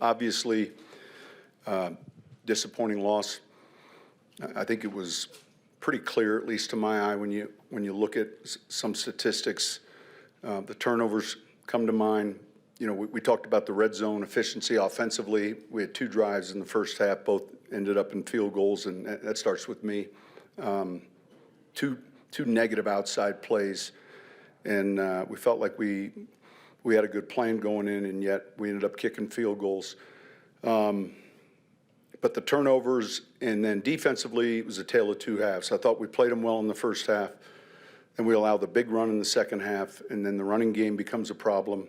Obviously, disappointing loss. I think it was pretty clear, at least to my eye, when you look at some statistics. The turnovers come to mind. You know, we talked about the red zone efficiency offensively. We had 2 drives in the first half, both ended up in field goals, and that starts with me. Two negative outside plays, and we felt like we had a good plan going in, and yet we ended up kicking field goals. But the turnovers, and then defensively, it was a tale of 2 halves. I thought we played them well in the first half, and we allowed the big run in the second half, and then the running game becomes a problem.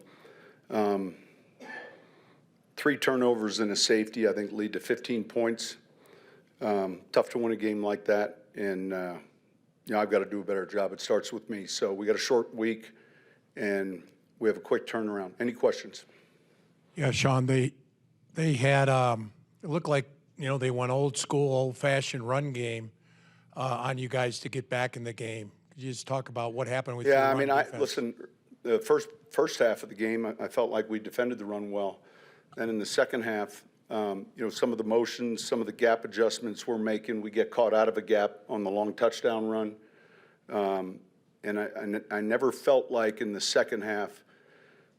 3 turnovers and a safety, I think, lead to 15 points. Tough to win a game like that, and you know, I've got to do a better job. It starts with me. So we got a short week, and we have a quick turnaround. Any questions? Yeah, Sean, they had it looked like, you know, they went old school, old-fashioned run game on you guys to get back in the game. Could you just talk about what happened with your run defense? Listen, the first half of the game, I felt like we defended the run well. Then in the second half, you know, some of the motions, some of the gap adjustments we're making, we get caught out of a gap on the long touchdown run. And I never felt like in the second half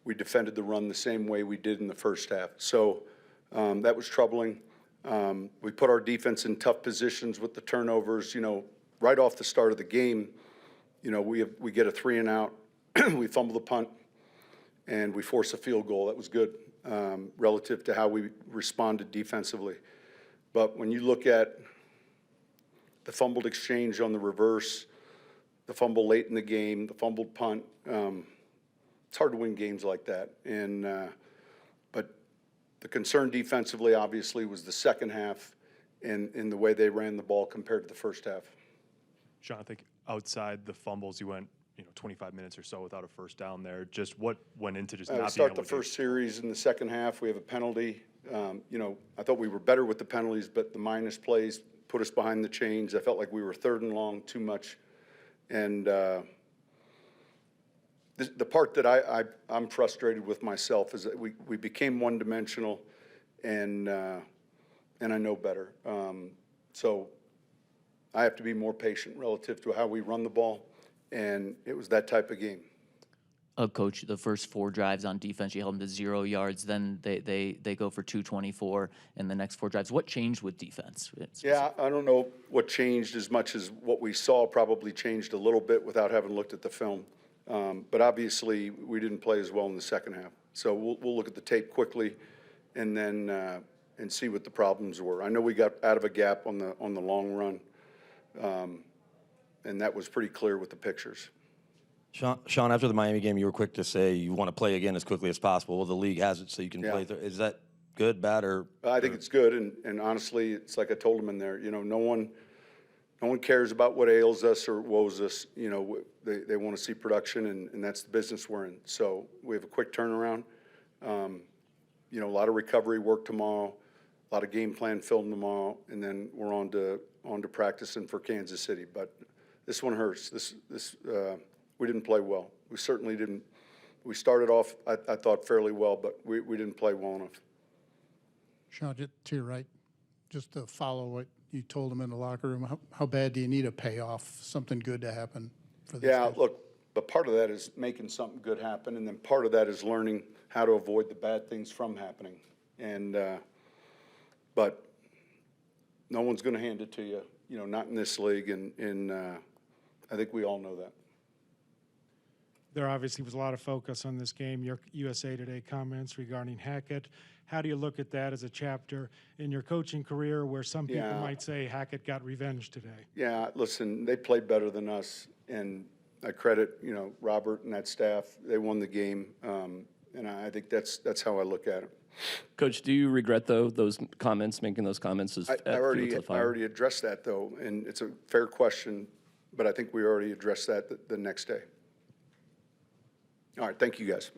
we defended the run the same way we did in the first half. So that was troubling. We put our defense in tough positions with the turnovers. You know, right off the start of the game, you know, we get a 3 and out, we fumble the punt, and we force a field goal. That was good relative to how we responded defensively. But when you look at the fumbled exchange on the reverse, the fumble late in the game, the fumbled punt, it's hard to win games like that. And but the concern defensively, obviously, was the second half and in the way they ran the ball compared to the first half. Sean, I think outside the fumbles, you went 25 minutes or so without a first down there. Just what went into just not being able to start the first series in the second half. We have a penalty. You know, I thought we were better with the penalties, but the minus plays put us behind the chains. I felt like we were 3rd and long too much. And the part that I'm frustrated with myself is that we became one-dimensional, and I know better. So I have to be more patient relative to how we run the ball, and it was that type of game. Coach, the first 4 drives on defense, you held them to 0 yards. Then they go for 224 in the next 4 drives. What changed with defense? Yeah, I don't know what changed as much as what we saw probably changed a little bit without having looked at the film. But obviously, we didn't play as well in the second half. So we'll look at the tape quickly, and then and see what the problems were. I know we got out of a gap on the long run, and that was pretty clear with the pictures. Sean, after the Miami game, you were quick to say you want to play again as quickly as possible. Well, the league has it, so you can play through. Is that good, bad, or? I think it's good, and honestly, it's like I told them in there. You know, no one cares about what ails us or woes us. You know, they want to see production, and that's the business we're in. So we have a quick turnaround. You know, a lot of recovery work tomorrow, a lot of game plan film tomorrow, and then we're on to practicing for Kansas City. But this one hurts. We didn't play well. We certainly didn't. We started off, I thought, fairly well, but we didn't play well enough. Sean, to your right, just to follow what you told them in the locker room, how bad do you need a payoff, something good to happen for this? Yeah, look, but part of that is making something good happen, and then part of that is learning how to avoid the bad things from happening. And but no one's going to hand it to you, you know, not in this league, and I think we all know that. There obviously was a lot of focus on this game. Your USA Today comments regarding Hackett. How do you look at that as a chapter in your coaching career where some people might say Hackett got revenge today? Yeah, listen, they played better than us, and I credit, you know, Robert and that staff. They won the game, and I think that's how I look at it. Coach, do you regret, though, those comments, making those comments? I already addressed that, though, and it's a fair question, but I think we already addressed that the next day. All right, thank you, guys.